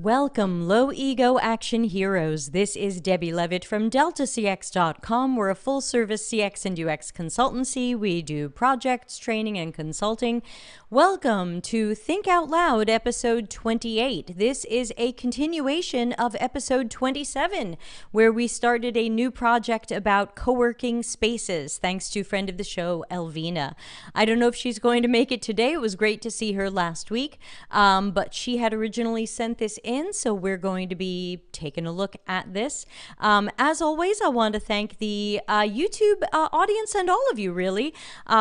Welcome, low ego action heroes. This is Debbie Levitt from deltacx.com. We're a full service CX and UX consultancy. We do projects, training, and consulting. Welcome to Think Out Loud, episode 28. This is a continuation of episode 27, where we started a new project about co-working spaces, thanks to friend of the show, Elvina. I don't know if she's going to make it today. It was great to see her last week, but she had originally sent this in, so we're going to be taking a look at this. As always, I want to thank the YouTube audience and all of you, really,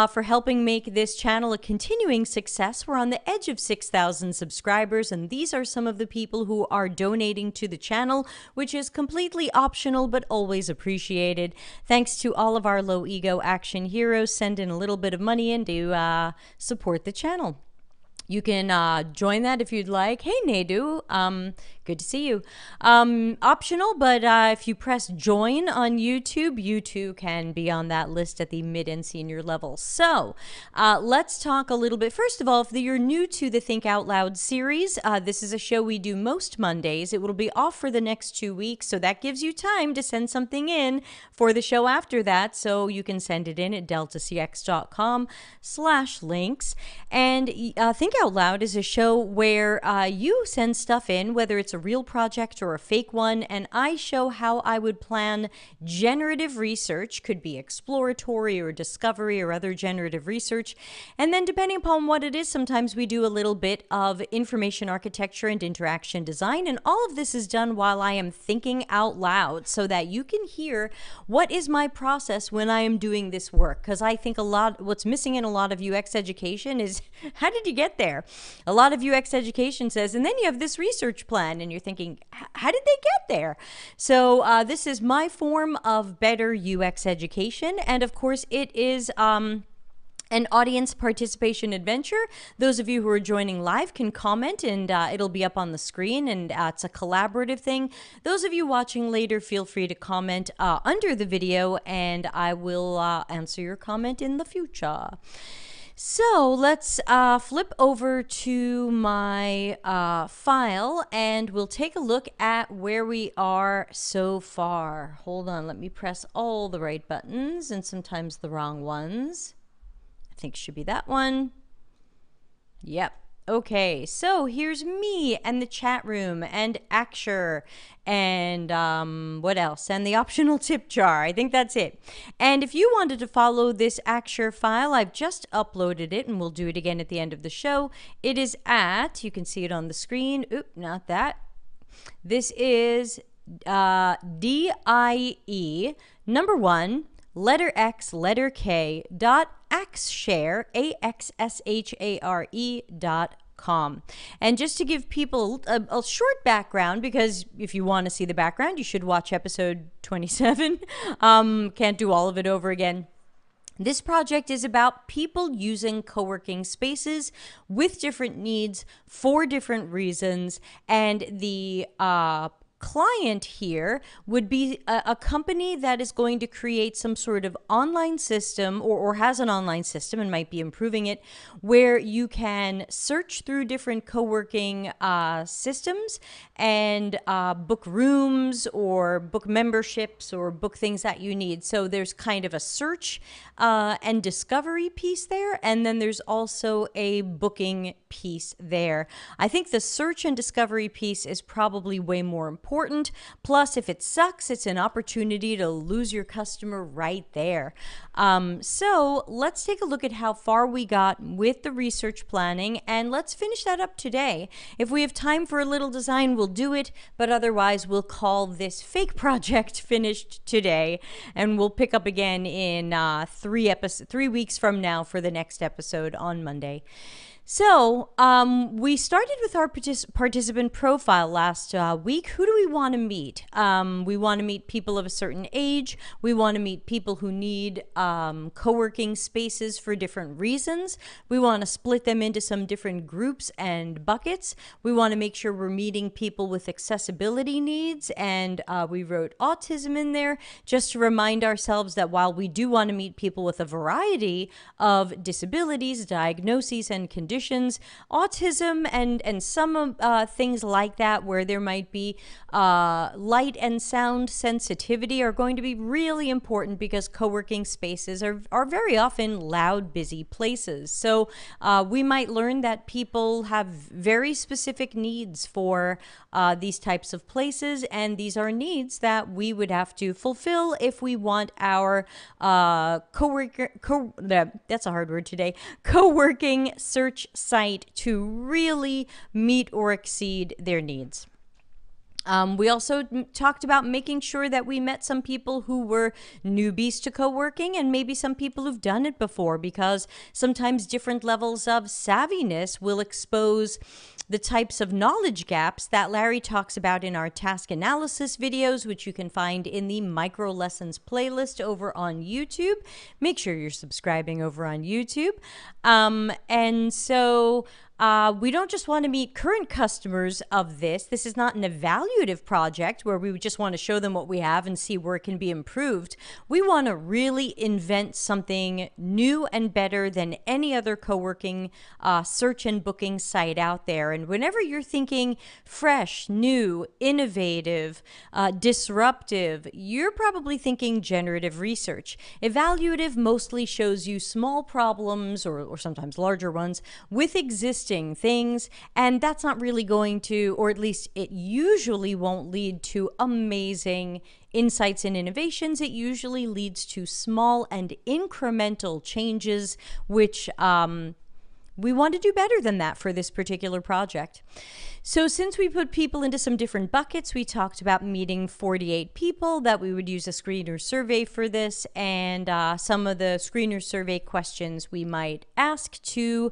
for helping make this channel a continuing success. We're on the edge of 6,000 subscribers, and these are some of the people who are donating to the channel, which is completely optional but always appreciated. Thanks to all of our low ego action heroes sending a little bit of money in to support the channel. You can join that if you'd like. Hey, Nadu, good to see you. Optional, but if you press join on YouTube, you too can be on that list at the mid and senior level. So let's talk a little bit. First of all, if you're new to the Think Out Loud series, this is a show we do most Mondays. It will be off for the next 2 weeks, so that gives you time to send something in for the show after that. So you can send it in at deltacx.com/links. And Think Out Loud is a show where you send stuff in, whether it's a real project or a fake one, and I show how I would plan generative research, could be exploratory or discovery or other generative research, and then depending upon what it is, sometimes we do a little bit of information architecture and interaction design, and all of this is done while I am thinking out loud so that you can hear what is my process when I am doing this work, because I think what's missing in a lot of UX education is how did you get there? A lot of UX education says, and then you have this research plan, and you're thinking, how did they get there? So this is my form of better UX education, and of course it is an audience participation adventure. Those of you who are joining live can comment, and it'll be up on the screen, and it's a collaborative thing. Those of you watching later, feel free to comment under the video, and I will answer your comment in the future. So let's flip over to my file, and we'll take a look at where we are so far. Hold on, let me press all the right buttons and sometimes the wrong ones. I think it should be that one. Yep. Okay, so here's me and the chat room and Axure and what else? And the optional tip jar. I think that's it. And if you wanted to follow this Axure file, I've just uploaded it, and we'll do it again at the end of the show. It is at, you can see it on the screen. Oop, not that. This is DIE number 1, letter X, letter K, dot Axshare, AXSHARE.com. And just to give people a short background, because if you want to see the background, you should watch episode 27. Can't do all of it over again. This project is about people using co-working spaces with different needs for different reasons, and the client here would be a company that is going to create some sort of online system, or has an online system and might be improving it, where you can search through different co-working systems and book rooms or book memberships or book things that you need. So there's kind of a search and discovery piece there, and then there's also a booking piece there. I think the search and discovery piece is probably way more important. Plus, if it sucks, it's an opportunity to lose your customer right there. So let's take a look at how far we got with the research planning, and let's finish that up today. If we have time for a little design, we'll do it, but otherwise we'll call this fake project finished today, and we'll pick up again in 3 weeks from now for the next episode on Monday. So we started with our participant profile last week. Who do we want to meet? We want to meet people of a certain age. We want to meet people who need co-working spaces for different reasons. We want to split them into some different groups and buckets. We want to make sure we're meeting people with accessibility needs, and we wrote autism in there just to remind ourselves that while we do want to meet people with a variety of disabilities, diagnoses, and conditions, conditions, autism, and some things like that, where there might be light and sound sensitivity, are going to be really important because co-working spaces are very often loud, busy places. So we might learn that people have very specific needs for these types of places, and these are needs that we would have to fulfill if we want our that's a hard word today, co-working search site to really meet or exceed their needs. We also talked about making sure that we met some people who were newbies to co-working and maybe some people who've done it before, because sometimes different levels of savviness will expose the types of knowledge gaps that Larry talks about in our task analysis videos, which you can find in the micro lessons playlist over on YouTube. Make sure you're subscribing over on YouTube. And so we don't just want to meet current customers of this. This is not an evaluative project where we just want to show them what we have and see where it can be improved. We want to really invent something new and better than any other co-working search and booking site out there. And whenever you're thinking fresh, new, innovative, disruptive, you're probably thinking generative research. Evaluative mostly shows you small problems or sometimes larger ones with existing things, and that's not really going to, or at least it usually won't lead to amazing insights and innovations. It usually leads to small and incremental changes, which we want to do better than that for this particular project. So since we put people into some different buckets, we talked about meeting 48 people, that we would use a screener survey for this, and some of the screener survey questions we might ask to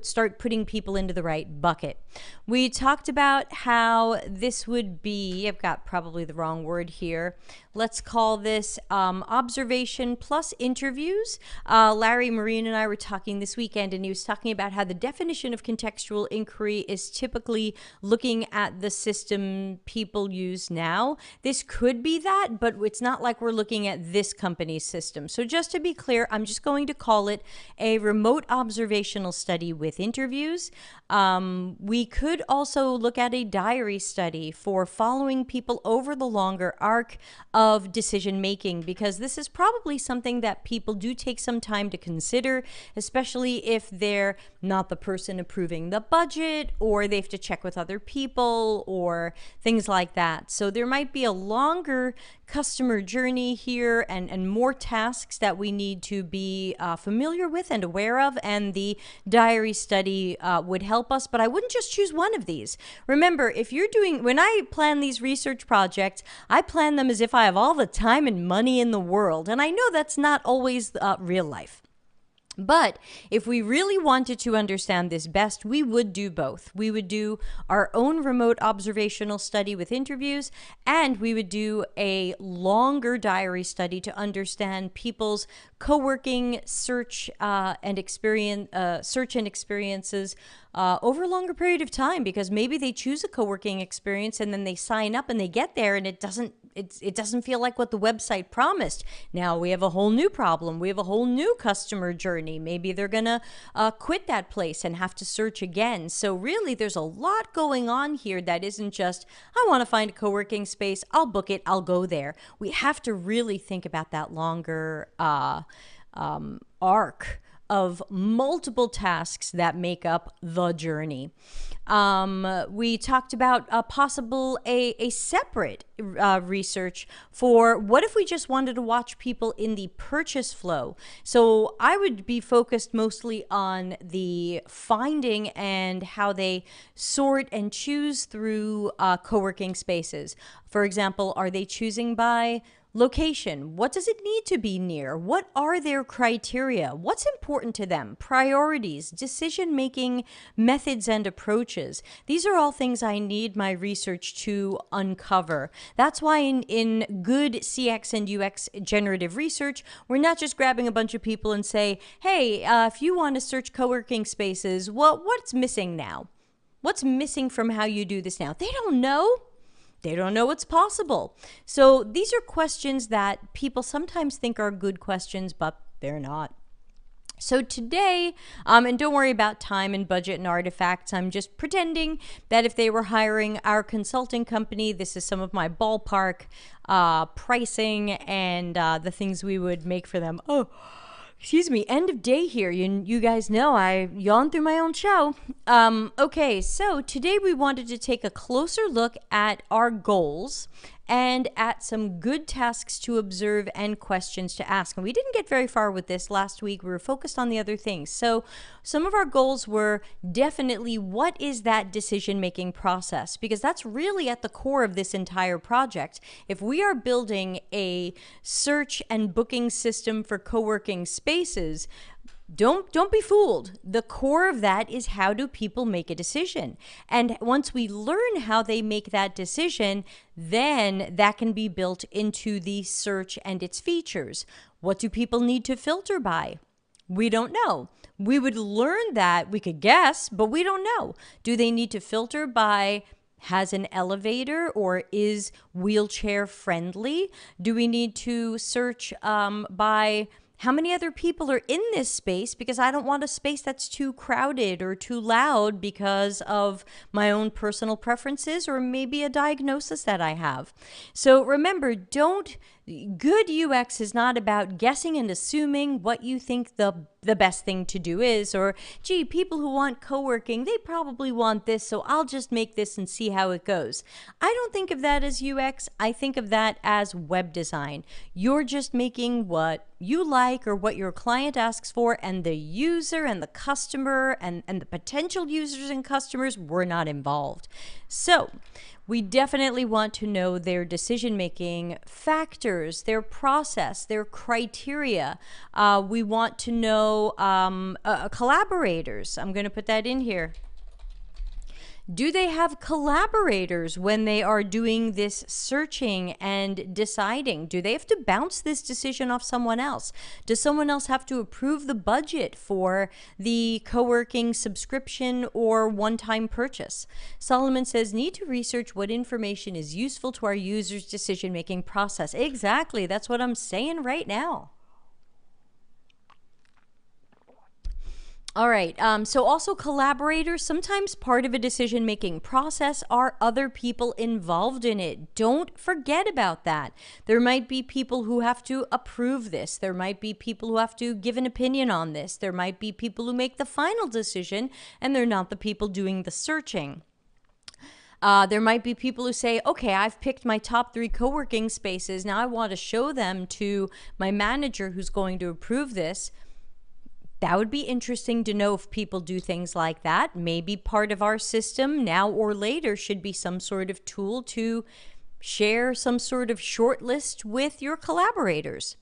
start putting people into the right bucket. We talked about how this would be, I've got probably the wrong word here, let's call this observation plus interviews. Larry Marine and I were talking this weekend, and he was talking about how the definition of contextual inquiry is typically looking at the system people use now. This could be that, but it's not like we're looking at this company's system. So just to be clear, I'm just going to call it a remote observational study with interviews. We could also look at a diary study for following people over the longer arc of decision making, because this is probably something that people do take some time to consider, especially if they're not the person approving the budget, or they have to check with other people, or things like that. So there might be a longer customer journey here, and more tasks that we need to be familiar with and aware of, and the diary study would help us, but I wouldn't just choose one of these. Remember, if you're doing, when I plan these research projects, I plan them as if I have all the time and money in the world, and I know that's not always real life. But if we really wanted to understand this best, we would do both. We would do our own remote observational study with interviews, and we would do a longer diary study to understand people's co-working search and experiences over a longer period of time, because maybe they choose a co-working experience and then they sign up and they get there and it doesn't feel like what the website promised. Now we have a whole new problem. We have a whole new customer journey. Maybe they're gonna quit that place and have to search again. So really there's a lot going on here that isn't just, I want to find a co-working space, I'll book it, I'll go there. We have to really think about that longer arc of multiple tasks that make up the journey. We talked about a separate research for what if we just wanted to watch people in the purchase flow. So I would be focused mostly on the finding and how they sort and choose through co-working spaces. For example, are they choosing by location? What does it need to be near? What are their criteria? What's important to them? Priorities, decision-making methods and approaches. These are all things I need my research to uncover. That's why in good CX and UX generative research, we're not just grabbing a bunch of people and say, hey, if you want to search co-working spaces, well, what's missing now? What's missing from how you do this now? They don't know. They don't know what's possible. So these are questions that people sometimes think are good questions, but they're not. So today, and don't worry about time and budget and artifacts. I'm just pretending that if they were hiring our consulting company, this is some of my ballpark pricing and the things we would make for them. Oh, excuse me, end of day here. You guys know I yawn through my own show. Okay, so today we wanted to take a closer look at our goals and at some good tasks to observe and questions to ask. And we didn't get very far with this last week. We were focused on the other things. So some of our goals were definitely, what is that decision-making process? Because that's really at the core of this entire project. If we are building a search and booking system for co-working spaces, don't be fooled. The core of that is, how do people make a decision? And once we learn how they make that decision, then that can be built into the search and its features. What do people need to filter by? We don't know. We would learn that. We could guess, but we don't know. Do they need to filter by has an elevator or is wheelchair friendly? Do we need to search by how many other people are in this space, because I don't want a space that's too crowded or too loud because of my own personal preferences or maybe a diagnosis that I have. So remember, good UX is not about guessing and assuming what you think the best thing to do is, or gee, people who want co-working, they probably want this, so I'll just make this and see how it goes. I don't think of that as UX. I think of that as web design. You're just making what you like or what your client asks for, and the user and the customer and the potential users and customers were not involved. So we definitely want to know their decision-making factors, their process, their criteria. We want to know collaborators. I'm going to put that in here. Do they have collaborators when they are doing this searching and deciding? Do they have to bounce this decision off someone else? Does someone else have to approve the budget for the co-working subscription or one-time purchase? Solomon says, need to research what information is useful to our users' decision-making process. Exactly. That's what I'm saying right now. All right, so also collaborators, sometimes part of a decision-making process are other people involved in it. Don't forget about that. There might be people who have to approve this. There might be people who have to give an opinion on this. There might be people who make the final decision, and they're not the people doing the searching. There might be people who say, okay, I've picked my top 3 co-working spaces. Now I want to show them to my manager who's going to approve this. That would be interesting to know if people do things like that. Maybe part of our system now or later should be some sort of tool to share some sort of short list with your collaborators.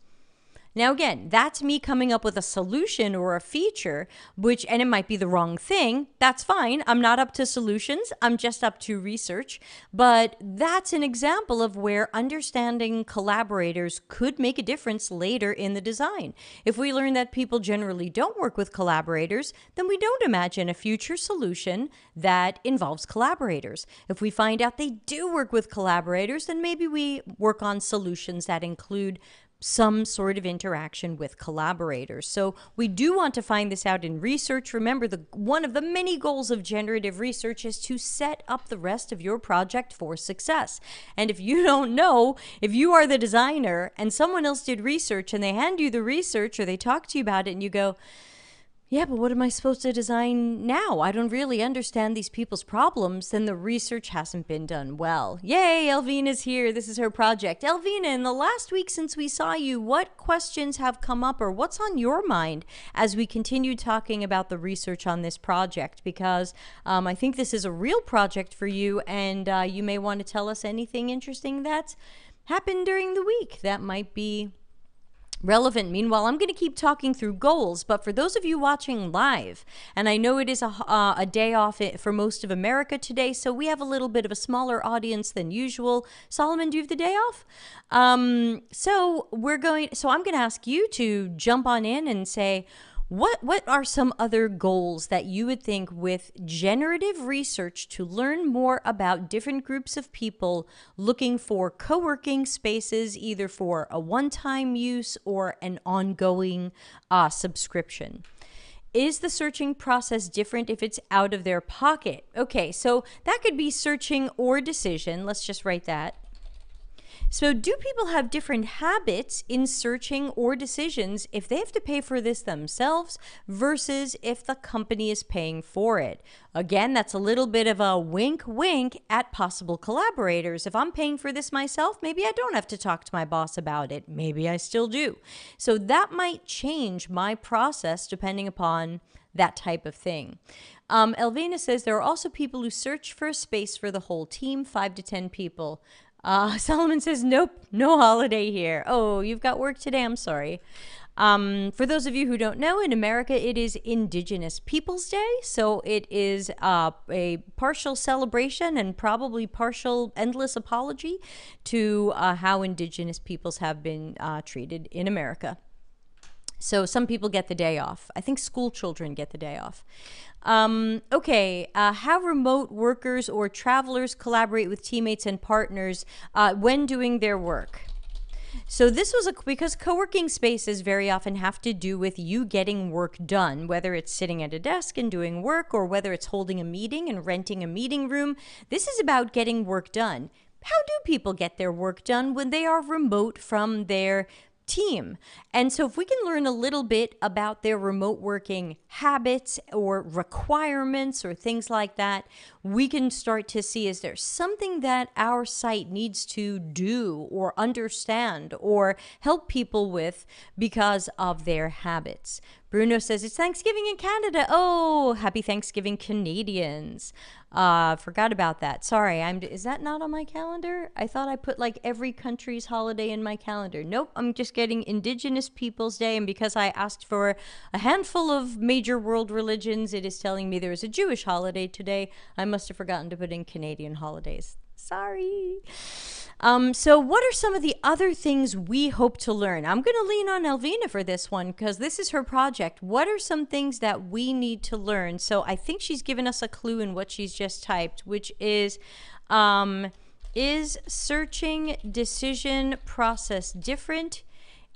Now, again, that's me coming up with a solution or a feature, and it might be the wrong thing. That's fine. I'm not up to solutions. I'm just up to research. But that's an example of where understanding collaborators could make a difference later in the design. If we learn that people generally don't work with collaborators, then we don't imagine a future solution that involves collaborators. If we find out they do work with collaborators, then maybe we work on solutions that include some sort of interaction with collaborators. So we do want to find this out in research. Remember, one of the many goals of generative research is to set up the rest of your project for success. And if you don't know, if you are the designer and someone else did research and they hand you the research or they talk to you about it and you go, yeah, but what am I supposed to design now? I don't really understand these people's problems. Then the research hasn't been done well. Yay, Elvina's here. This is her project. Elvina, in the last week since we saw you, what questions have come up or what's on your mind as we continue talking about the research on this project? Because I think this is a real project for you, and you may want to tell us anything interesting that's happened during the week that might be relevant. Meanwhile, I'm going to keep talking through goals, but for those of you watching live, and I know it is a day off for most of America today, so we have a little bit of a smaller audience than usual. Solomon, do you have the day off? So I'm going to ask you to jump on in and say, What are some other goals that you would think with generative research to learn more about different groups of people looking for co-working spaces, either for a one-time use or an ongoing subscription? Is the searching process different if it's out of their pocket? Okay, so that could be searching or decision. Let's just write that. So do people have different habits in searching or decisions if they have to pay for this themselves versus if the company is paying for it? Again, that's a little bit of a wink, wink at possible collaborators. If I'm paying for this myself, maybe I don't have to talk to my boss about it. Maybe I still do. So that might change my process depending upon that type of thing. Elvina says there are also people who search for a space for the whole team, 5 to 10 people. Solomon says, nope, no holiday here. Oh, you've got work today. I'm sorry. For those of you who don't know, in America, it is Indigenous Peoples Day. So it is a partial celebration and probably partial endless apology to how Indigenous peoples have been treated in America. So some people get the day off. I think school children get the day off. Okay, how remote workers or travelers collaborate with teammates and partners when doing their work. So this was because co-working spaces very often have to do with you getting work done, whether it's sitting at a desk and doing work or whether it's holding a meeting and renting a meeting room. This is about getting work done. How do people get their work done when they are remote from their team? And so if we can learn a little bit about their remote working habits or requirements or things like that, we can start to see, is there something that our site needs to do or understand or help people with because of their habits? Bruno says, it's Thanksgiving in Canada. Oh, happy Thanksgiving, Canadians. Forgot about that. Sorry, is that not on my calendar? I thought I put like every country's holiday in my calendar. Nope, I'm just getting Indigenous Peoples Day. And because I asked for a handful of major world religions, it is telling me there is a Jewish holiday today. I must have forgotten to put in Canadian holidays. Sorry. So what are some of the other things we hope to learn? I'm going to lean on Elvina for this one because this is her project. What are some things that we need to learn? So I think she's given us a clue in what she's just typed, which is searching decision process different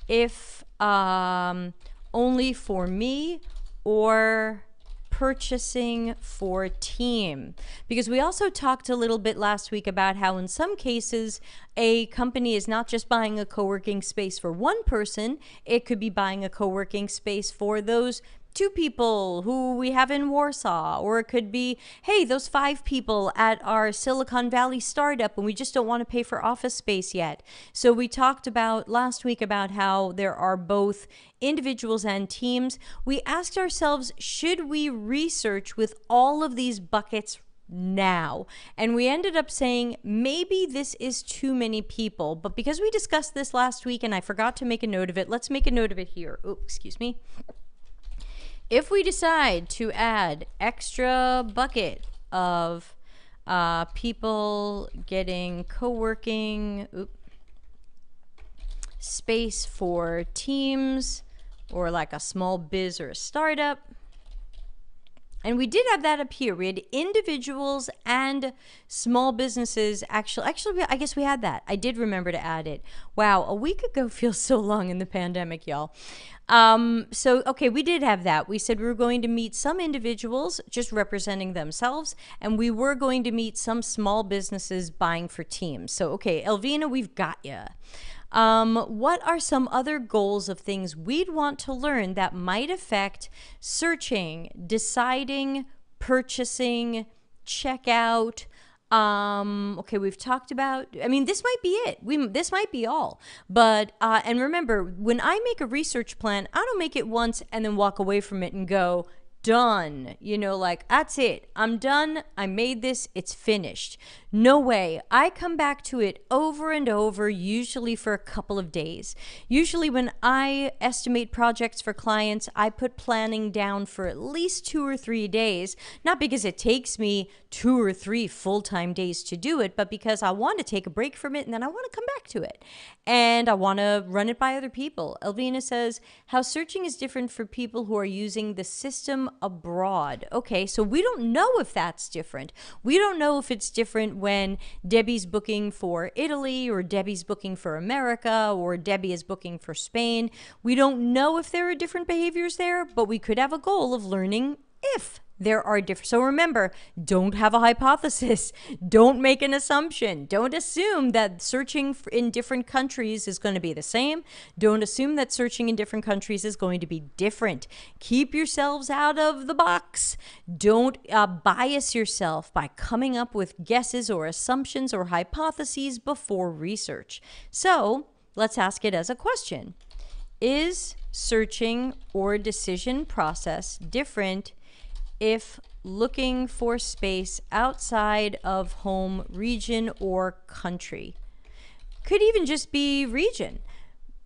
if only for me or purchasing for team? Because we also talked a little bit last week about how in some cases a company is not just buying a co-working space for one person, it could be buying a co-working space for those 2 people who we have in Warsaw, or it could be, hey, those 5 people at our Silicon Valley startup and we just don't want to pay for office space yet. So we talked about last week about how there are both individuals and teams. We asked ourselves, should we research with all of these buckets now? And we ended up saying maybe this is too many people, but because we discussed this last week and I forgot to make a note of it, let's make a note of it here. Oh, excuse me. If we decide to add extra bucket of people getting co-working space for teams or like a small biz or a startup, and we did have that up here. We had individuals and small businesses. Actually, I guess we had that. I did remember to add it. Wow, a week ago feels so long in the pandemic, y'all. So, okay, we did have that. We said we were going to meet some individuals just representing themselves, and we were going to meet some small businesses buying for teams. So, okay, Elvina, we've got you. What are some other goals of things we'd want to learn that might affect searching, deciding, purchasing, checkout? Okay, we've talked about, I mean, this might be it. This might be all. But, and remember, when I make a research plan, I don't make it once and then walk away from it and go, done. Like, that's it. I'm done. I made this. It's finished. No way. I come back to it over and over, usually for a couple of days. Usually when I estimate projects for clients, I put planning down for at least 2 or 3 days, not because it takes me 2 or 3 full-time days to do it, but because I want to take a break from it and then I want to come back to it. And I want to run it by other people. Elvina says, how searching is different for people who are using the system abroad. Okay, so we don't know if that's different. We don't know if it's different when Debbie's booking for Italy or Debbie's booking for America or Debbie is booking for Spain. We don't know if there are different behaviors there, but we could have a goal of learning if there are different. So remember, don't have a hypothesis. Don't make an assumption. Don't assume that searching in different countries is going to be the same. Don't assume that searching in different countries is going to be different. Keep yourselves out of the box. Don't bias yourself by coming up with guesses or assumptions or hypotheses before research. So let's ask it as a question. Is searching or decision process different if looking for space outside of home region or country? Could even just be region.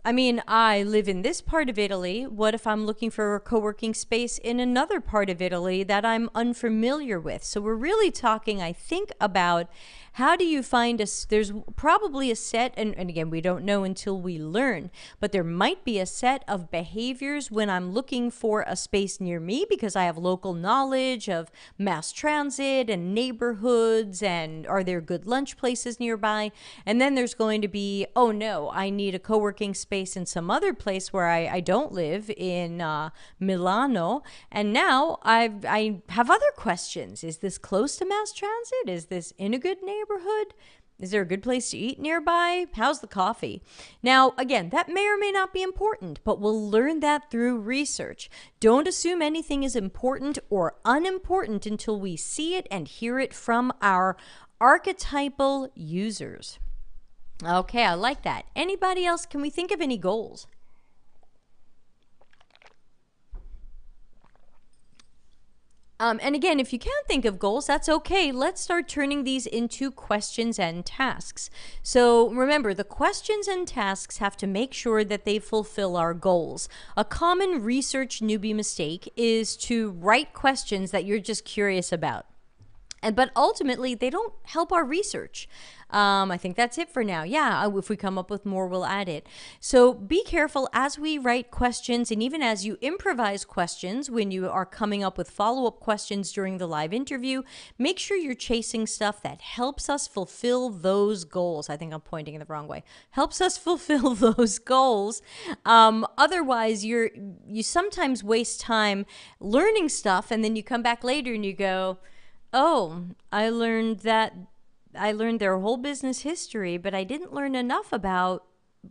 I mean, I live in this part of Italy. What if I'm looking for a co-working space in another part of Italy that I'm unfamiliar with? So we're really talking, I think, about how do you find there's probably a set, and again, we don't know until we learn, but there might be a set of behaviors when I'm looking for a space near me because I have local knowledge of mass transit and neighborhoods and are there good lunch places nearby? And then there's going to be, oh no, I need a co-working space in some other place where I don't live in Milano. And now I have other questions. Is this close to mass transit? Is this in a good neighborhood? Is there a good place to eat nearby? How's the coffee? Now, again, that may or may not be important, but we'll learn that through research. Don't assume anything is important or unimportant until we see it and hear it from our archetypal users. Okay, I like that. Anybody else? Can we think of any goals? And again, if you can't think of goals, that's okay. Let's start turning these into questions and tasks. So remember, the questions and tasks have to make sure that they fulfill our goals. A common research newbie mistake is to write questions that you're just curious about. But ultimately, they don't help our research. I think that's it for now. Yeah, if we come up with more, we'll add it. So be careful as we write questions and even as you improvise questions when you are coming up with follow-up questions during the live interview, make sure you're chasing stuff that helps us fulfill those goals. I think I'm pointing in the wrong way. Helps us fulfill those goals. Otherwise, you sometimes waste time learning stuff and then you come back later and you go, oh, I learned their whole business history, but I didn't learn enough about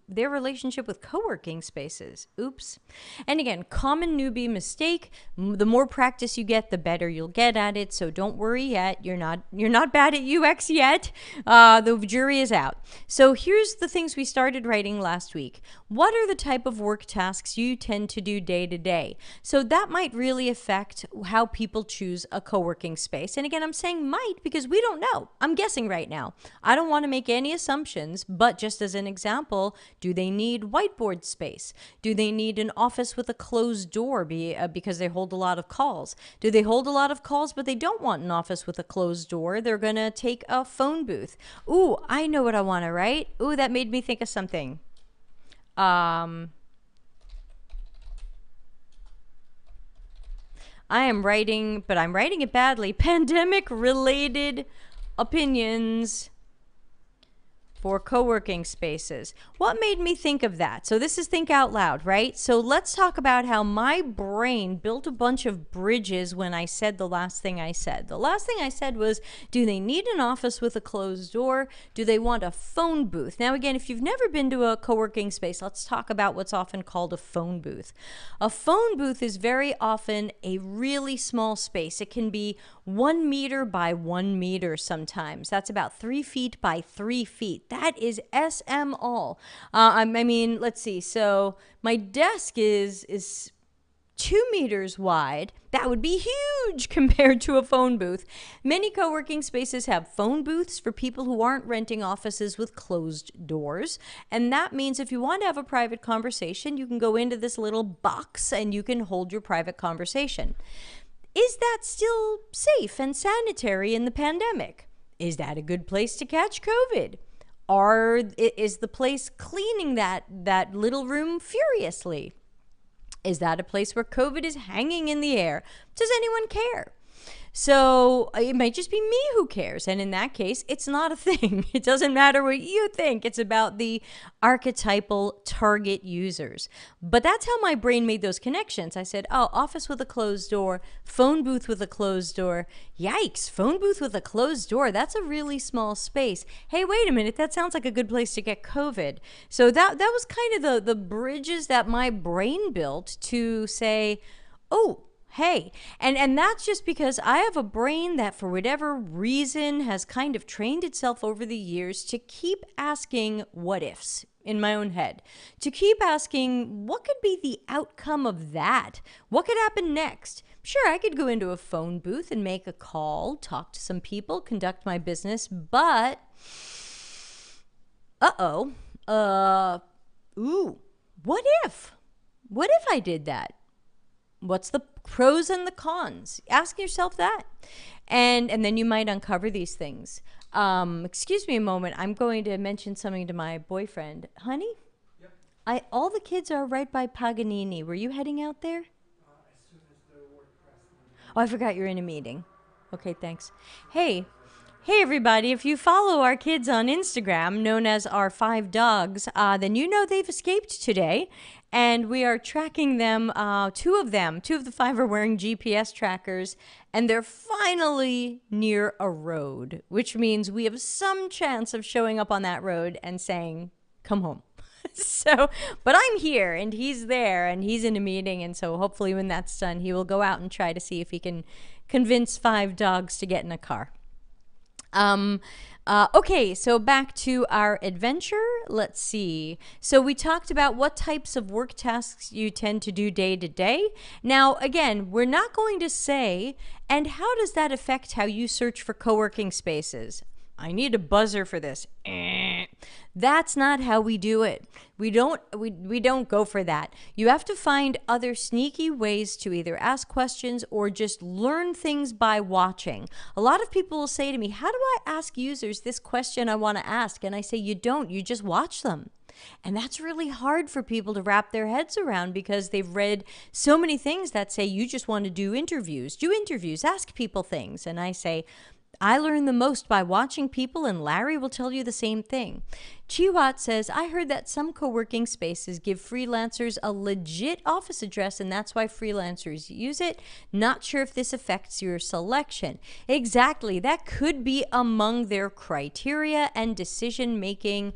their relationship with co-working spaces. Oops. And again, common newbie mistake. The more practice you get, the better you'll get at it. So don't worry yet. You're not bad at UX yet. The jury is out. So here's the things we started writing last week. What are the type of work tasks you tend to do day to day? So that might really affect how people choose a co-working space. And again, I'm saying might because we don't know. I'm guessing right now. I don't want to make any assumptions, but just as an example, do they need whiteboard space? Do they need an office with a closed door because they hold a lot of calls? Do they hold a lot of calls, but they don't want an office with a closed door? They're going to take a phone booth. Ooh, I know what I want to write. Ooh, that made me think of something. I am writing, but I'm writing it badly. Pandemic-related opinions for co-working spaces. What made me think of that? So this is think out loud, right? So let's talk about how my brain built a bunch of bridges when I said the last thing I said. The last thing I said was, do they need an office with a closed door? Do they want a phone booth? Now again, if you've never been to a co-working space, let's talk about what's often called a phone booth. A phone booth is very often a really small space. It can be 1 meter by 1 meter sometimes. That's about 3 feet by 3 feet. That is SM all. I mean, let's see. So my desk is 2 meters wide. That would be huge compared to a phone booth. Many co-working spaces have phone booths for people who aren't renting offices with closed doors. And that means if you want to have a private conversation, you can go into this little box and you can hold your private conversation. Is that still safe and sanitary in the pandemic? Is that a good place to catch COVID? Is the place cleaning that little room furiously? Is that a place where COVID is hanging in the air? Does anyone care? So it might just be me who cares. And in that case, it's not a thing. It doesn't matter what you think. It's about the archetypal target users. But that's how my brain made those connections. I said, oh, office with a closed door, phone booth with a closed door. Yikes, phone booth with a closed door. That's a really small space. Hey, wait a minute. That sounds like a good place to get COVID. So that was kind of the bridges that my brain built to say, oh, hey, and that's just because I have a brain that for whatever reason has kind of trained itself over the years to keep asking what ifs in my own head, to keep asking what could be the outcome of that? What could happen next? Sure, I could go into a phone booth and make a call, talk to some people, conduct my business, but what if? What if I did that? What's the pros and the cons? Ask yourself that. And then you might uncover these things. Excuse me a moment. I'm going to mention something to my boyfriend. Honey? Yep. All the kids are right by Paganini. Were you heading out there? As soon as the word press. Oh, I forgot you're in a meeting. Okay, thanks. Hey, everybody. If you follow our kids on Instagram, known as our 5 dogs, then you know they've escaped today. And we are tracking them. 2 of the 5 are wearing GPS trackers, and they're finally near a road, which means we have some chance of showing up on that road and saying, come home. But I'm here and he's there and he's in a meeting. And so hopefully when that's done, he will go out and try to see if he can convince 5 dogs to get in a car. Okay, so back to our adventure. Let's see. So we talked about what types of work tasks you tend to do day to day. Now, again, we're not going to say, and how does that affect how you search for co-working spaces? I need a buzzer for this. That's not how we do it. We don't go for that. You have to find other sneaky ways to either ask questions or just learn things by watching. A lot of people will say to me, how do I ask users this question I want to ask? And I say, you don't, you just watch them. And that's really hard for people to wrap their heads around because they've read so many things that say you just want to do interviews, ask people things. And I say, I learn the most by watching people, and Larry will tell you the same thing. Chiwat says, I heard that some co-working spaces give freelancers a legit office address, and that's why freelancers use it. Not sure if this affects your selection. Exactly. That could be among their criteria and decision-making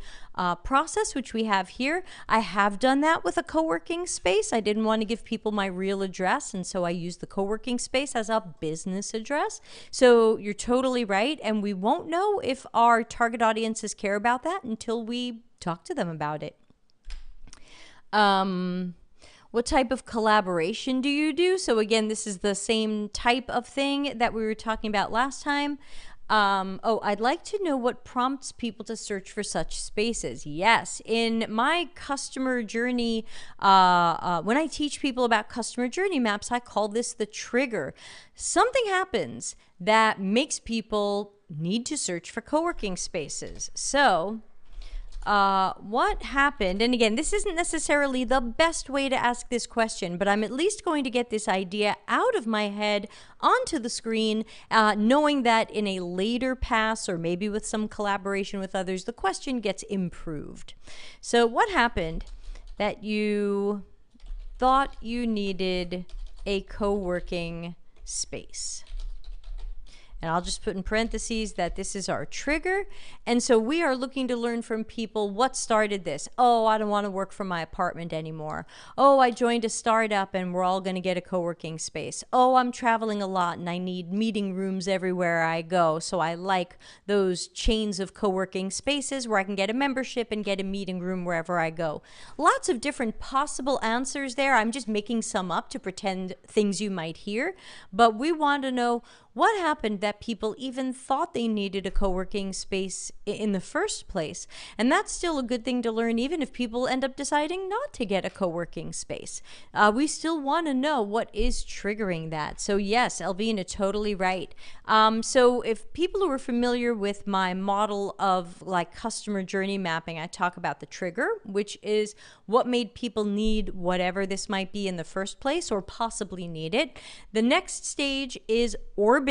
process, which we have here. I have done that with a co-working space. I didn't want to give people my real address, and so I used the co-working space as a business address. So you're totally right, and we won't know if our target audiences care about that until we talk to them about it. What type of collaboration do you do? So again, this is the same type of thing that we were talking about last time. I'd like to know what prompts people to search for such spaces. Yes, in my customer journey, when I teach people about customer journey maps, I call this the trigger. Something happens that makes people need to search for co-working spaces. So what happened, and again, this isn't necessarily the best way to ask this question, but I'm at least going to get this idea out of my head onto the screen, knowing that in a later pass or maybe with some collaboration with others, the question gets improved. So what happened that you thought you needed a co-working space? And I'll just put in parentheses that this is our trigger. And so we are looking to learn from people what started this. Oh, I don't want to work from my apartment anymore. Oh, I joined a startup and we're all going to get a co-working space. Oh, I'm traveling a lot and I need meeting rooms everywhere I go. So I like those chains of co-working spaces where I can get a membership and get a meeting room wherever I go. Lots of different possible answers there. I'm just making some up to pretend things you might hear. But we want to know what happened that people even thought they needed a co-working space in the first place. And that's still a good thing to learn, even if people end up deciding not to get a co-working space. We still want to know what is triggering that. So yes, Elvina, totally right. So if people who are familiar with my model of like customer journey mapping, I talk about the trigger, which is what made people need whatever this might be in the first place or possibly need it. The next stage is orbiting.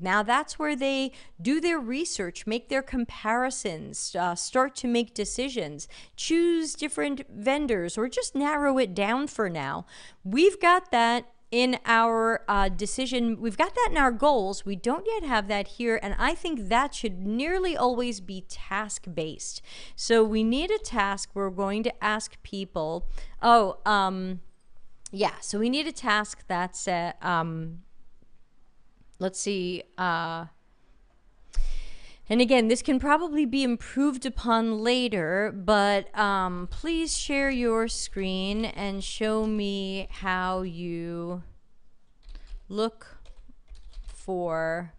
Now that's where they do their research, make their comparisons, start to make decisions, choose different vendors, or just narrow it down for now. We've got that in our decision. We've got that in our goals. We don't yet have that here, and I think that should nearly always be task-based. So we need a task. We're going to ask people, yeah, so we need a task that's let's see. And again, this can probably be improved upon later, but please share your screen and show me how you look for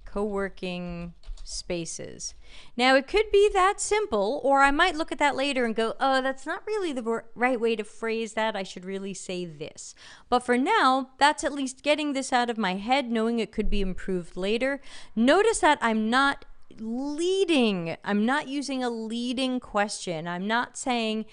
co-working spaces. Now, it could be that simple, or I might look at that later and go, oh, that's not really the right way to phrase that. I should really say this. But for now, that's at least getting this out of my head, knowing it could be improved later. Notice that I'm not leading. I'm not using a leading question. I'm not saying,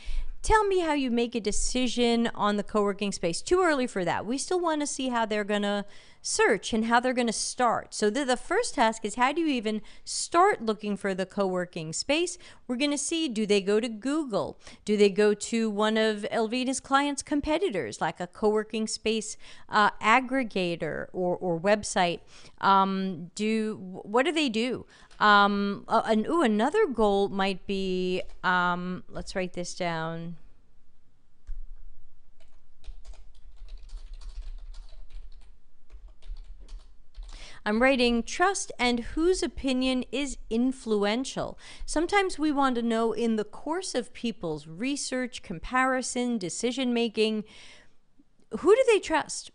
tell me how you make a decision on the co-working space. Too early for that. We still want to see how they're going to search and how they're going to start. So the first task is, how do you even start looking for the co-working space? We're going to see, do they go to Google? Do they go to one of Elvina's clients' competitors, like a co-working space aggregator or website? What do they do? Another goal might be, let's write this down. I'm writing trust and whose opinion is influential. Sometimes we want to know in the course of people's research, comparison, decision making, who do they trust?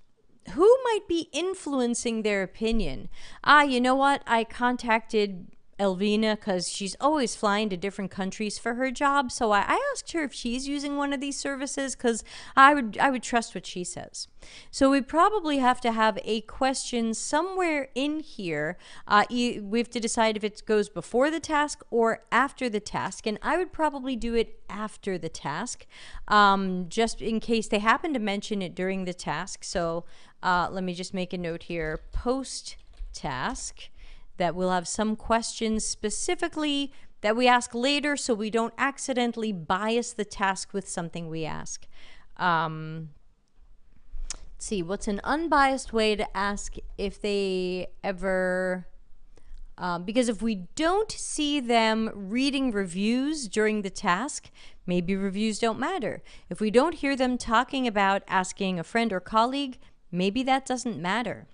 Who might be influencing their opinion? You know what? I contacted Elvina because she's always flying to different countries for her job. So I asked her if she's using one of these services because I would trust what she says. So we probably have to have a question somewhere in here. We have to decide if it goes before the task or after the task. And I would probably do it after the task, just in case they happen to mention it during the task. So let me just make a note here. Post-task. That we'll have some questions specifically that we ask later so we don't accidentally bias the task with something we ask. Let's see, what's an unbiased way to ask if they ever... because if we don't see them reading reviews during the task, maybe reviews don't matter. If we don't hear them talking about asking a friend or colleague, maybe that doesn't matter.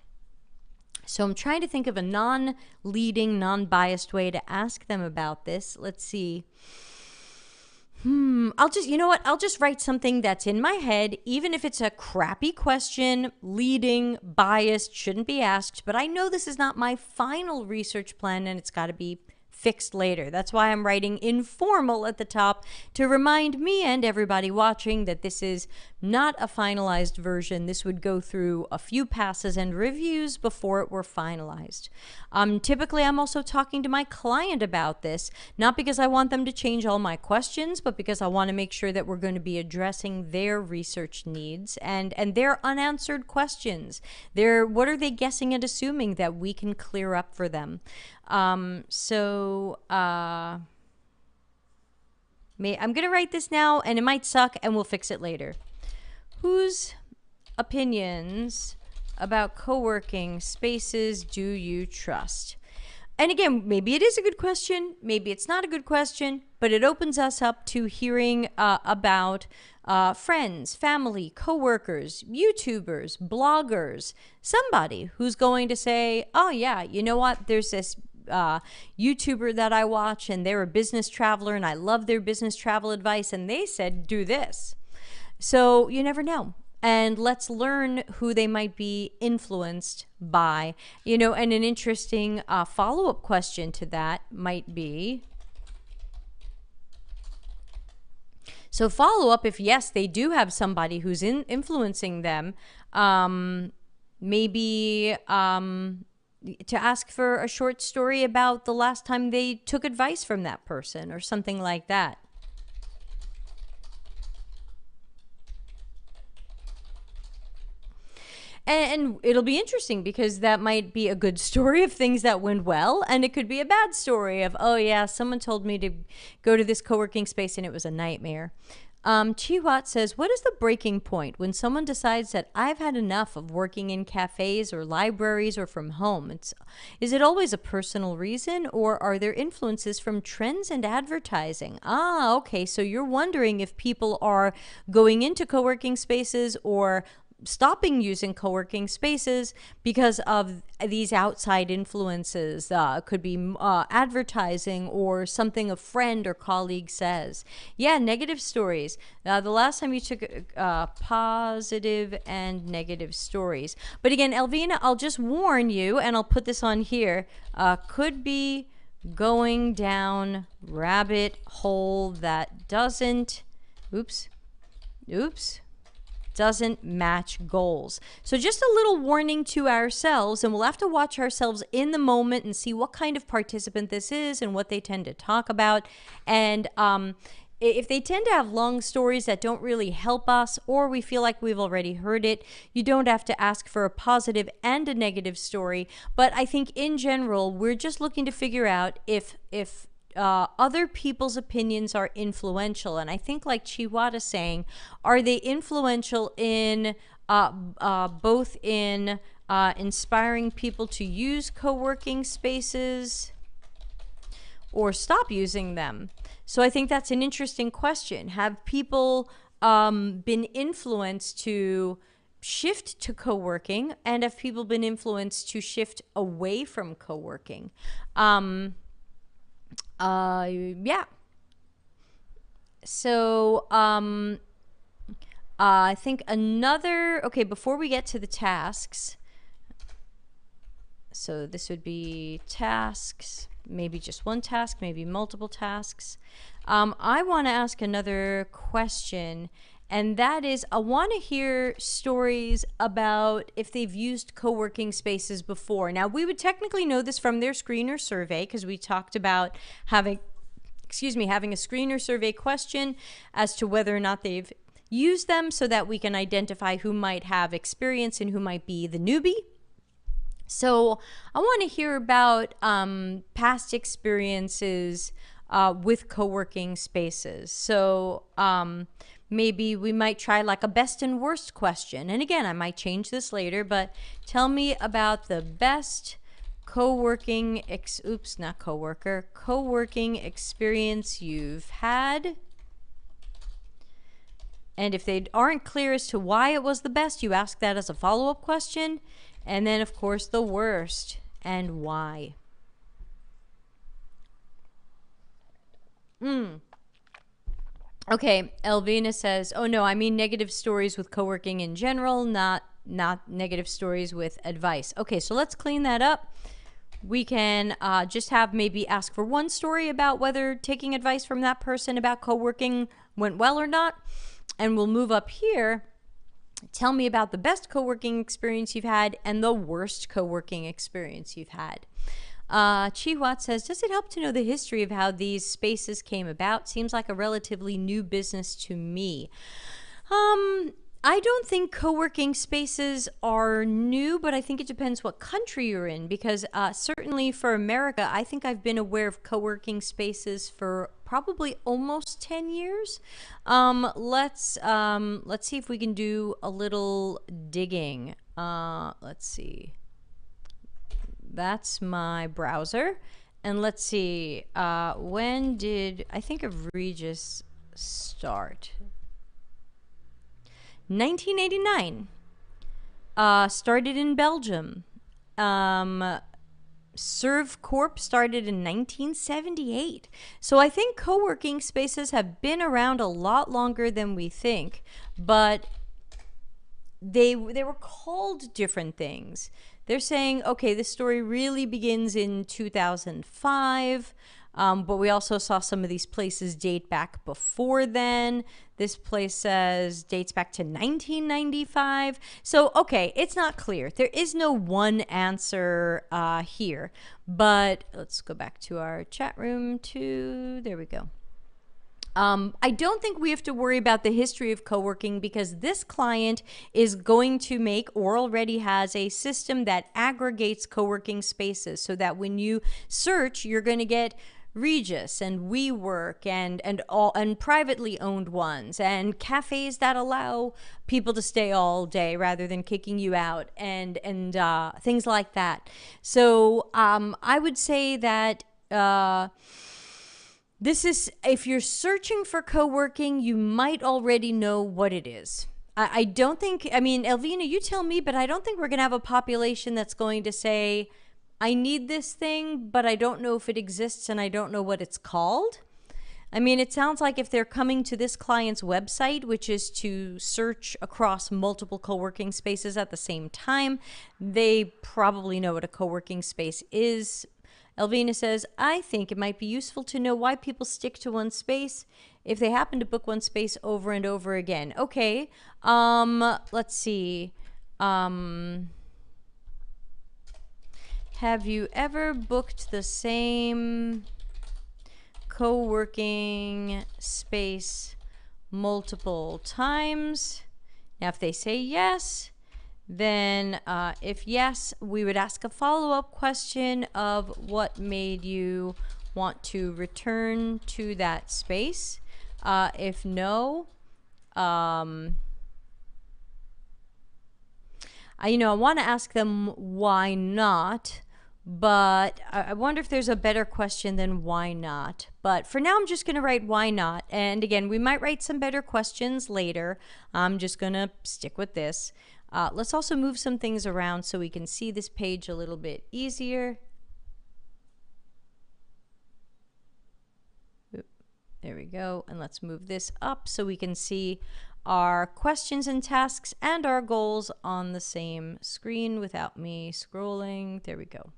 So I'm trying to think of a non-leading, non-biased way to ask them about this. Let's see. You know what? I'll just write something that's in my head, even if it's a crappy question, leading, biased, shouldn't be asked. But I know this is not my final research plan and it's got to be fixed later. That's why I'm writing informal at the top to remind me and everybody watching that this is not a finalized version. This would go through a few passes and reviews before it were finalized. Typically, I'm also talking to my client about this, not because I want them to change all my questions, but because I want to make sure that we're going to be addressing their research needs and their unanswered questions. What are they guessing and assuming that we can clear up for them? I'm going to write this now, and it might suck, and we'll fix it later. Whose opinions about co-working spaces do you trust? And again, maybe it is a good question, maybe it's not a good question, but it opens us up to hearing about friends, family, coworkers, YouTubers, bloggers, somebody who's going to say, oh yeah, you know what, there's this YouTuber that I watch and they're a business traveler and I love their business travel advice and they said do this. So you never know. And let's learn who they might be influenced by. You know, and an interesting follow-up question to that might be, so follow up if yes, they do have somebody who's influencing them, maybe to ask for a short story about the last time they took advice from that person or something like that. And it'll be interesting because that might be a good story of things that went well, and it could be a bad story of, oh yeah, someone told me to go to this co-working space and it was a nightmare. Chihuat says, what is the breaking point when someone decides that I've had enough of working in cafes or libraries or from home? Is it always a personal reason, or are there influences from trends and advertising? Ah, okay, so you're wondering if people are going into co-working spaces or stopping using co-working spaces because of these outside influences. Could be advertising or something a friend or colleague says. Yeah, negative stories. The last time you took positive and negative stories. But again, Elvina, I'll just warn you, and I'll put this on here, could be going down rabbit hole that doesn't doesn't match goals. So just a little warning to ourselves, and we'll have to watch ourselves in the moment and see what kind of participant this is and what they tend to talk about. And if they tend to have long stories that don't really help us, or we feel like we've already heard it, you don't have to ask for a positive and a negative story. But I think in general, we're just looking to figure out if other people's opinions are influential. And I think, like Chihuahua saying, are they influential in both in inspiring people to use co-working spaces or stop using them? So I think that's an interesting question. Have people been influenced to shift to co-working, and have people been influenced to shift away from co-working? Yeah. So, I think okay, before we get to the tasks, so this would be tasks, maybe just one task, maybe multiple tasks. I want to ask another question, and that is, I want to hear stories about if they've used co-working spaces before. Now, we would technically know this from their screener survey because we talked about having a screener survey question as to whether or not they've used them, so that we can identify who might have experience and who might be the newbie. So I want to hear about past experiences with co-working spaces. So maybe we might try like a best and worst question. And again, I might change this later, but tell me about the best co-working experience you've had. And if they aren't clear as to why it was the best, you ask that as a follow-up question. And then, of course, the worst and why. Okay, Elvina says, oh no, I mean negative stories with co-working in general, not negative stories with advice. Okay, so let's clean that up. We can just have maybe ask for one story about whether taking advice from that person about co-working went well or not. And we'll move up here. Tell me about the best co-working experience you've had and the worst co-working experience you've had. Chihuat says, does it help to know the history of how these spaces came about? Seems like a relatively new business to me. I don't think co-working spaces are new, but I think it depends what country you're in, because certainly for America, I think I've been aware of co-working spaces for probably almost 10 years. Let's see if we can do a little digging. Let's see. That's my browser. And let's see. When did, I think of Regis start? 1989. Started in Belgium. Serve Corp started in 1978. So I think co-working spaces have been around a lot longer than we think, but they were called different things. They're saying, okay, this story really begins in 2005, but we also saw some of these places date back before then. This place says dates back to 1995. So, okay, it's not clear. There is no one answer here. But let's go back to our chat room too. There we go. I don't think we have to worry about the history of co-working because this client is going to make or already has a system that aggregates co-working spaces so that when you search, you're going to get Regis and WeWork and privately owned ones and cafes that allow people to stay all day rather than kicking you out and things like that. So I would say that this is, if you're searching for co-working, you might already know what it is. I don't think, I mean, Elvina, you tell me, but I don't think we're going to have a population that's going to say, I need this thing, but I don't know if it exists and I don't know what it's called. I mean, it sounds like if they're coming to this client's website, which is to search across multiple co-working spaces at the same time, they probably know what a co-working space is. Elvina says, I think it might be useful to know why people stick to one space if they happen to book one space over and over again. Okay, let's see. Have you ever booked the same co-working space multiple times? Now, if they say yes, then if yes, we would ask a follow-up question of what made you want to return to that space. If no, I want to ask them why not, but I wonder if there's a better question than why not. But for now, I'm just going to write why not. And again, we might write some better questions later. I'm just going to stick with this. Let's also move some things around so we can see this page a little bit easier. Oop, there we go. And let's move this up so we can see our questions and tasks and our goals on the same screen without me scrolling. There we go.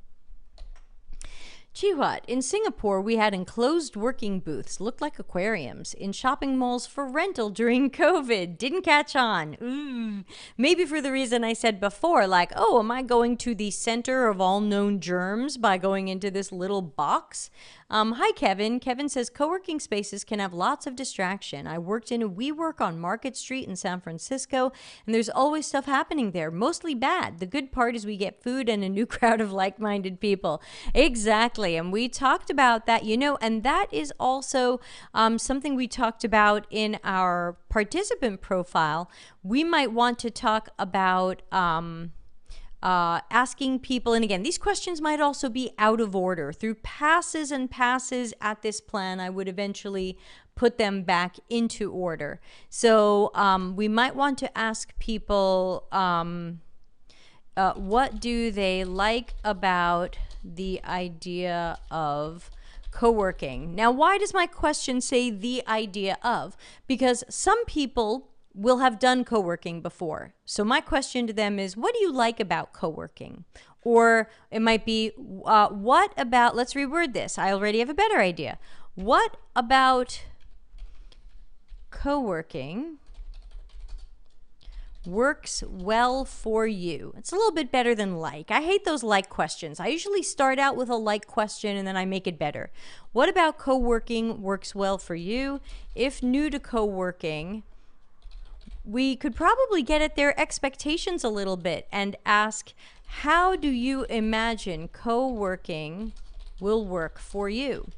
Chihuat, in Singapore, we had enclosed working booths, looked like aquariums, in shopping malls for rental during COVID. Didn't catch on. Ooh. Maybe for the reason I said before, like, oh, am I going to the center of all known germs by going into this little box? Hi, Kevin. Kevin says, co-working spaces can have lots of distraction. I worked in a WeWork on Market Street in San Francisco, and there's always stuff happening there, mostly bad. The good part is we get food and a new crowd of like-minded people. Exactly. And we talked about that, and that is also something we talked about in our participant profile. We might want to talk about asking people, and again, these questions might also be out of order. Through passes and passes at this plan, I would eventually put them back into order. So we might want to ask people, what do they like about the idea of co-working? Now, why does my question say the idea of? Because some people will have done co-working before. So my question to them is, what do you like about co-working? Or it might be, what about, let's reword this. I already have a better idea. What about co-working works well for you? It's a little bit better than like. I hate those like questions. I usually start out with a like question and then I make it better. What about co-working works well for you? If new to co-working, we could probably get at their expectations a little bit and ask, how do you imagine co-working will work for you?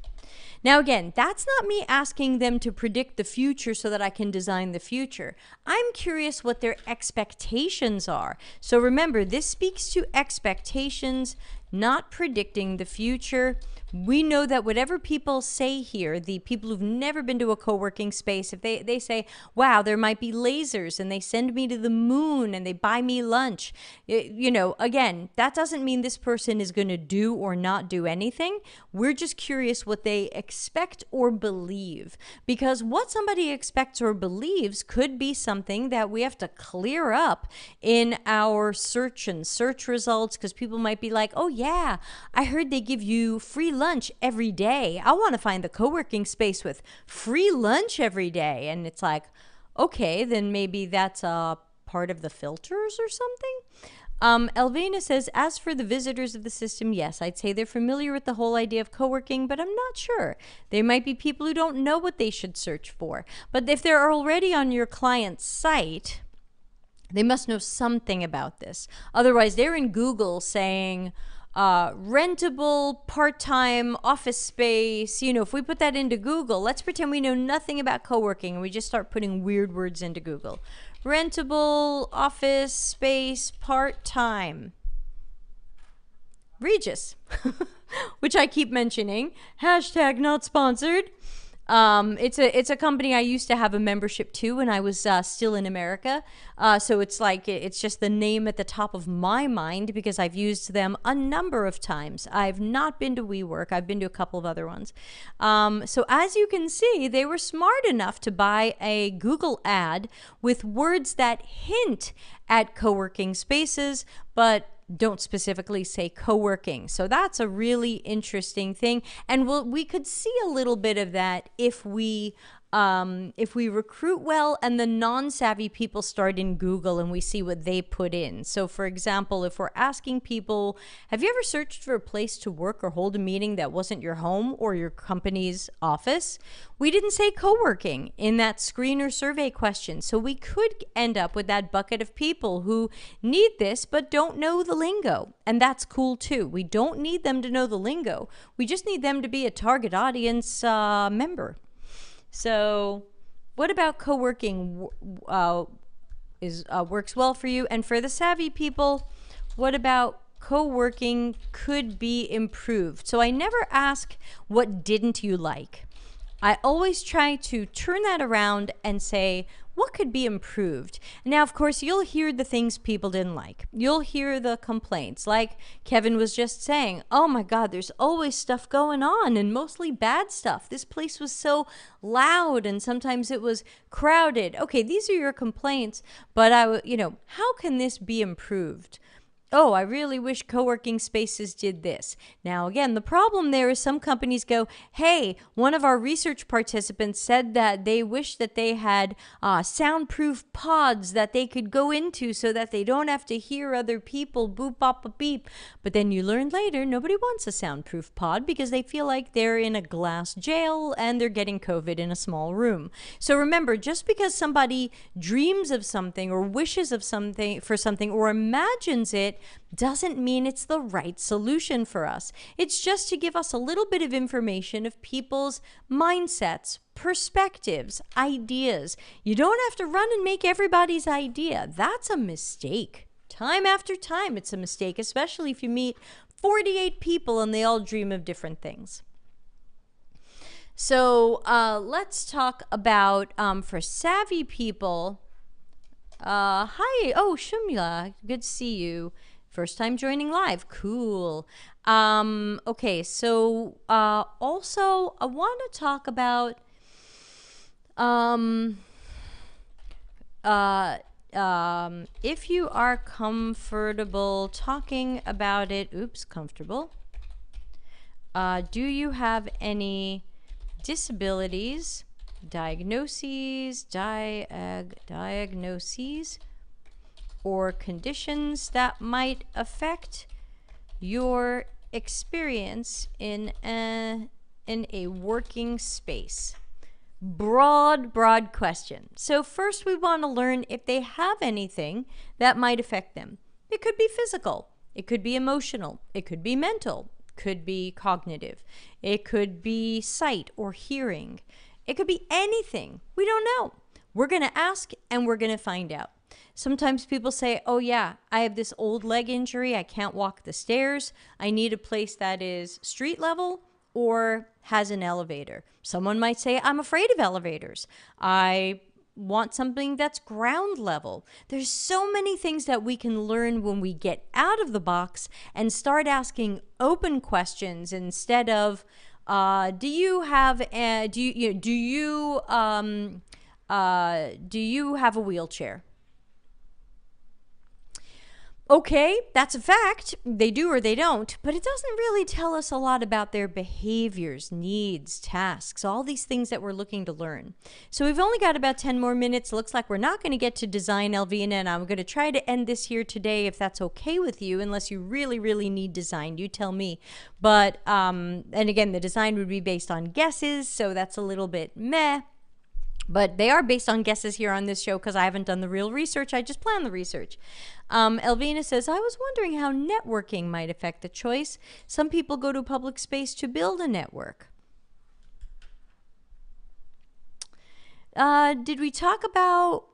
Now, again, that's not me asking them to predict the future so that I can design the future. I'm curious what their expectations are. So remember, this speaks to expectations, not predicting the future. We know that whatever people say here, the people who've never been to a co-working space, if they say, wow, there might be lasers and they send me to the moon and they buy me lunch, again, that doesn't mean this person is going to do or not do anything. We're just curious what they expect or believe, because what somebody expects or believes could be something that we have to clear up in our search results, because people might be like, oh yeah, I heard they give you free lunch every day. I want to find the co-working space with free lunch every day. And it's like, okay, then maybe that's a part of the filters or something. Elvina says, as for the visitors of the system, yes, I'd say they're familiar with the whole idea of co-working, but I'm not sure. There might be people who don't know what they should search for. But if they're already on your client's site, they must know something about this. Otherwise, they're in Google saying, rentable part-time office space. If we put that into Google, let's pretend we know nothing about co-working and we just start putting weird words into Google. Rentable office space part-time. Regis, which I keep mentioning. Hashtag not sponsored. It's a company I used to have a membership to when I was still in America. So it's like it's just the name at the top of my mind because I've used them a number of times. I've not been to WeWork. I've been to a couple of other ones. So as you can see, they were smart enough to buy a Google ad with words that hint at co-working spaces, but don't specifically say co-working. So that's a really interesting thing. And we could see a little bit of that if we recruit well and the non-savvy people start in Google and we see what they put in. So for example, if we're asking people, have you ever searched for a place to work or hold a meeting that wasn't your home or your company's office? We didn't say co-working in that screen or survey question. So we could end up with that bucket of people who need this but don't know the lingo. And that's cool too. We don't need them to know the lingo. We just need them to be a target audience member. So what about co-working works well for you? And for the savvy people, what about co-working could be improved? So I never ask, what didn't you like? I always try to turn that around and say, what could be improved? Now, of course, you'll hear the things people didn't like. You'll hear the complaints, like Kevin was just saying, oh my God, there's always stuff going on and mostly bad stuff. This place was so loud and sometimes it was crowded. Okay, these are your complaints, but how can this be improved? Oh, I really wish co-working spaces did this. Now, again, the problem there is some companies go, hey, one of our research participants said that they wish that they had soundproof pods that they could go into so that they don't have to hear other people boop, bop, a beep. But then you learn later, nobody wants a soundproof pod because they feel like they're in a glass jail and they're getting COVID in a small room. So remember, just because somebody dreams of something or wishes of something for something or imagines it, doesn't mean it's the right solution for us. It's just to give us a little bit of information of people's mindsets, perspectives, ideas. You don't have to run and make everybody's idea. That's a mistake. Time after time, it's a mistake, especially if you meet 48 people and they all dream of different things. So let's talk about, for savvy people, hi, oh, Shumla, good to see you. First time joining live, cool. Okay, so also I want to talk about if you are comfortable talking about it, comfortable. Do you have any disabilities, diagnoses, or conditions that might affect your experience in a working space? Broad question. So first we want to learn if they have anything that might affect them. It could be physical, it could be emotional, it could be mental, could be cognitive. It could be sight or hearing. It could be anything. We don't know. We're going to ask and we're going to find out. Sometimes people say, oh yeah, I have this old leg injury. I can't walk the stairs. I need a place that is street level or has an elevator. Someone might say, I'm afraid of elevators. I want something that's ground level. There's so many things that we can learn when we get out of the box and start asking open questions instead of, do you have a wheelchair? Okay, that's a fact. They do or they don't, but it doesn't really tell us a lot about their behaviors, needs, tasks, all these things that we're looking to learn. So we've only got about 10 more minutes. Looks like we're not going to get to design, Elvina, and I'm going to try to end this here today if that's okay with you, unless you really, really need design. You tell me. But, and again, the design would be based on guesses, so that's a little bit meh. But they are based on guesses here on this show because I haven't done the real research. I just planned the research. Elvina says, I was wondering how networking might affect the choice. Some people go to a public space to build a network. Did we talk about...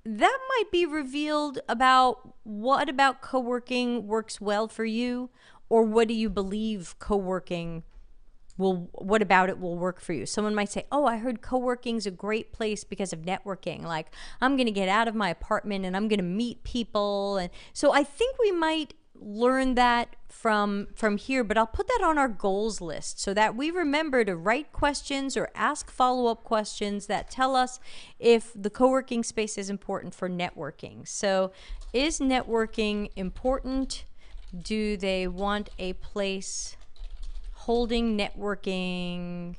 That might be revealed about what about co-working works well for you, or what do you believe co-working what about it will work for you? Someone might say, oh, I heard co-working is a great place because of networking. Like, I'm going to get out of my apartment and I'm going to meet people. And so I think we might learn that from here, but I'll put that on our goals list so that we remember to write questions or ask follow-up questions that tell us if the co-working space is important for networking. So is networking important? Do they want a place holding networking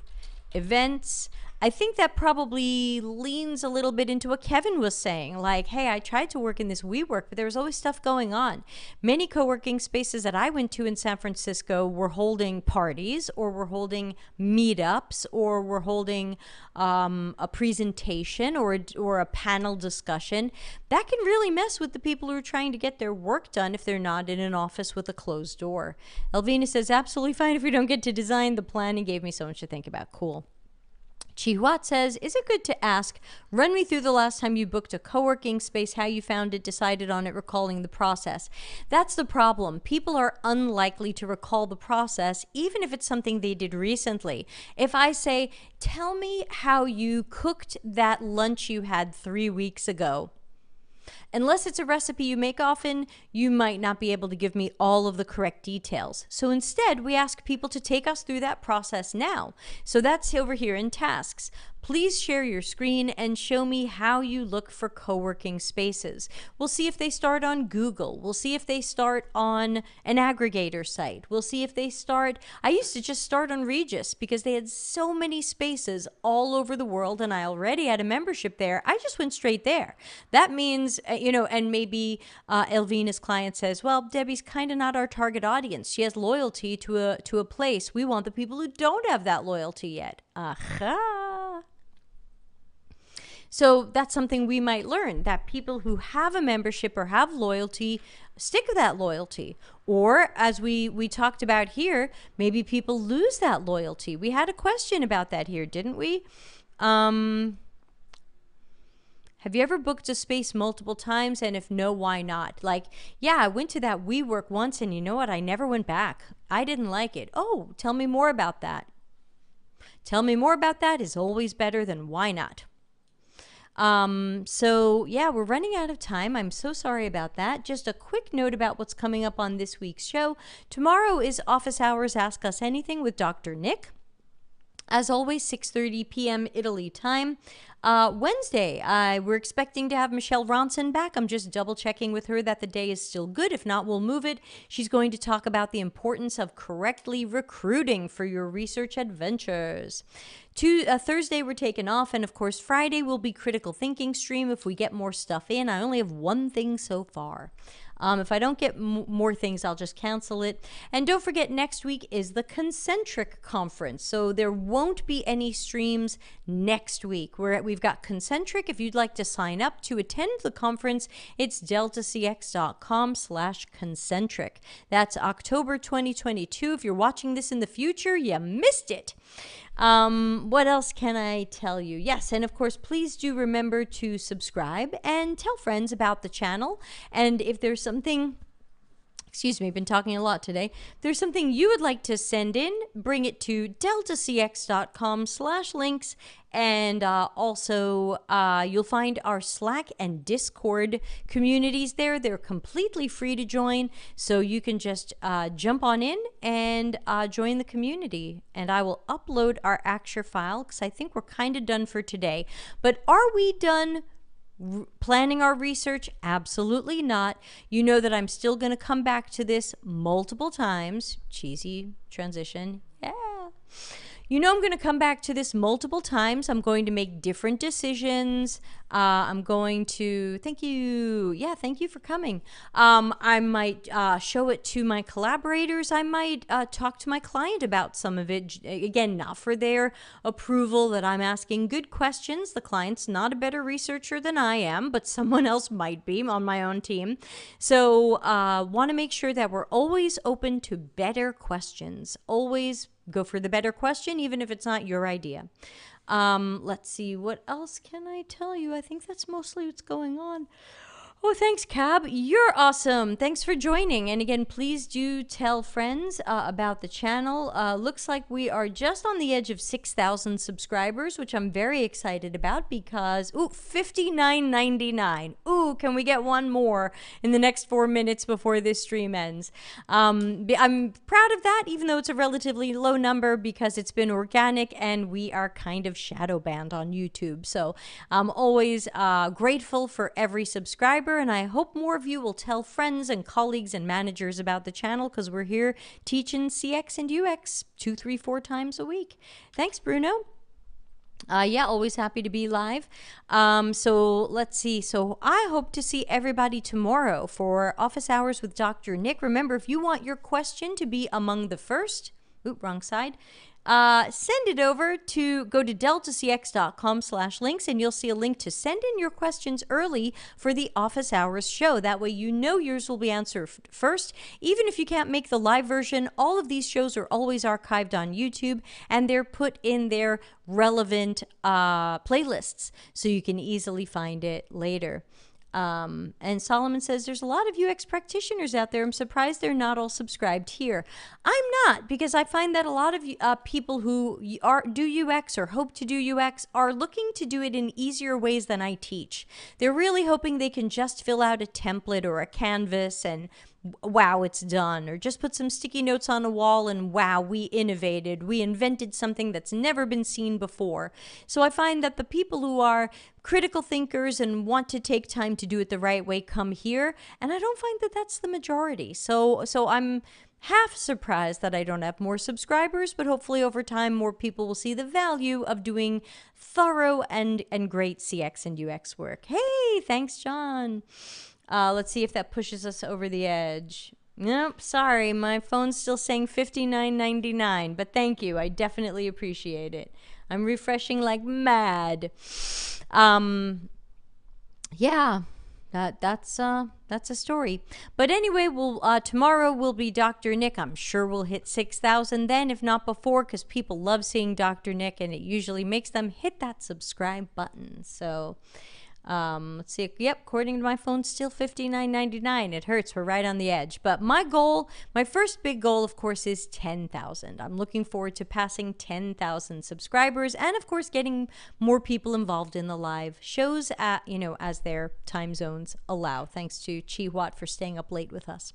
events? I think that probably leans a little bit into what Kevin was saying. Like, hey, I tried to work in this WeWork, but there was always stuff going on. Many co-working spaces that I went to in San Francisco were holding parties, or were holding meetups, or were holding a presentation or a panel discussion. That can really mess with the people who are trying to get their work done if they're not in an office with a closed door. Elvina says, absolutely fine if we don't get to design. The planning gave me so much to think about. Cool. Chihuat says, is it good to ask, run me through the last time you booked a co-working space, how you found it, decided on it, recalling the process? That's the problem. People are unlikely to recall the process, even if it's something they did recently. If I say, tell me how you cooked that lunch you had 3 weeks ago, unless it's a recipe you make often, you might not be able to give me all of the correct details. So instead, we ask people to take us through that process now. So that's over here in tasks. Please share your screen and show me how you look for co-working spaces. We'll see if they start on Google. We'll see if they start on an aggregator site. We'll see if they start... I used to just start on Regis because they had so many spaces all over the world and I already had a membership there. I just went straight there. That means, and maybe Elvina's client says, well, Debbie's kind of not our target audience. She has loyalty to a place. We want the people who don't have that loyalty yet. Aha! So that's something we might learn, that people who have a membership or have loyalty stick with that loyalty. Or as we talked about here, maybe people lose that loyalty. We had a question about that here, didn't we? Have you ever booked a space multiple times? And if no, why not? Like, yeah, I went to that WeWork once and you know what? I never went back. I didn't like it. Oh, tell me more about that. Tell me more about that is always better than why not. So yeah, we're running out of time. I'm so sorry about that. Just a quick note about what's coming up on this week's show. Tomorrow is Office Hours Ask Us Anything with Dr. Nick. As always, 6:30 p.m. Italy time. Wednesday, we're expecting to have Michelle Ronson back. I'm just double checking with her that the day is still good. If not, we'll move it. She's going to talk about the importance of correctly recruiting for your research adventures. Thursday, we're taking off. And of course, Friday will be Critical Thinking stream if we get more stuff in. I only have one thing so far. If I don't get more things, I'll just cancel it. And don't forget, next week is the Concentric Conference. So there won't be any streams next week. We've got Concentric. If you'd like to sign up to attend the conference, it's deltacx.com/concentric. That's October 2022. If you're watching this in the future, you missed it. What else can I tell you? Yes, and of course, please do remember to subscribe and tell friends about the channel. And if there's something, excuse me, I've been talking a lot today. If there's something you would like to send in, bring it to deltacx.com/links. And also, you'll find our Slack and Discord communities there. They're completely free to join, so you can just jump on in and join the community. And I will upload our Acture file because I think we're kind of done for today. But are we done planning our research? Absolutely not. You know that I'm still going to come back to this multiple times. Cheesy transition. Yeah. You know I'm going to come back to this multiple times. I'm going to make different decisions. I'm going to, thank you. Yeah, thank you for coming. I might show it to my collaborators. I might talk to my client about some of it. Again, not for their approval that I'm asking good questions. The client's not a better researcher than I am, but someone else might be on my own team. So want to make sure that we're always open to better questions. Always go for the better question, even if it's not your idea. Let's see, what else can I tell you? I think that's mostly what's going on. Oh, thanks, Cab. You're awesome. Thanks for joining. And again, please do tell friends about the channel. Looks like we are just on the edge of 6,000 subscribers, which I'm very excited about because, ooh, $59.99. Ooh, can we get one more in the next 4 minutes before this stream ends? I'm proud of that, even though it's a relatively low number because it's been organic and we are kind of shadow banned on YouTube. So I'm always grateful for every subscriber. And I hope more of you will tell friends and colleagues and managers about the channel because we're here teaching CX and UX 2, 3, 4 times a week. Thanks, Bruno. Yeah, always happy to be live. So let's see. So I hope to see everybody tomorrow for Office Hours with Dr. Nick. Remember, if you want your question to be among the first, oop, wrong side, send it over to go to deltacx.com/links and you'll see a link to send in your questions early for the Office Hours show. That way you know yours will be answered first. Even if you can't make the live version, all of these shows are always archived on YouTube and they're put in their relevant playlists so you can easily find it later. And Solomon says there's a lot of UX practitioners out there. I'm surprised they're not all subscribed here. I'm not, because I find that a lot of people who do UX or hope to do UX are looking to do it in easier ways than I teach. They're really hoping they can just fill out a template or a canvas and wow, it's done, or just put some sticky notes on a wall and wow, we innovated, we invented something that's never been seen before. So I find that the people who are critical thinkers and want to take time to do it the right way come here, and I don't find that that's the majority. So I'm half surprised that I don't have more subscribers, but hopefully over time more people will see the value of doing thorough and great CX and UX work. Hey, thanks, John. Let's see if that pushes us over the edge. Nope, sorry, my phone's still saying $59.99, but thank you. I definitely appreciate it. I'm refreshing like mad. Yeah, that's a story. But anyway, tomorrow will be Dr. Nick. I'm sure we'll hit 6,000 then, if not before, because people love seeing Dr. Nick, and it usually makes them hit that subscribe button. So let's see. Yep, according to my phone, still $59.99. It hurts. We're right on the edge. But my goal, my first big goal, of course, is 10,000. I'm looking forward to passing 10,000 subscribers, and of course, getting more people involved in the live shows at, as their time zones allow. Thanks to Chi Huat for staying up late with us.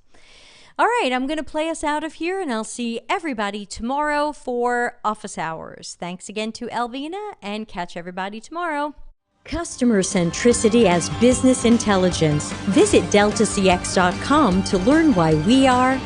All right, I'm going to play us out of here, and I'll see everybody tomorrow for Office Hours. Thanks again to Elvina, and catch everybody tomorrow. Customer centricity as business intelligence. Visit deltacx.com to learn why we are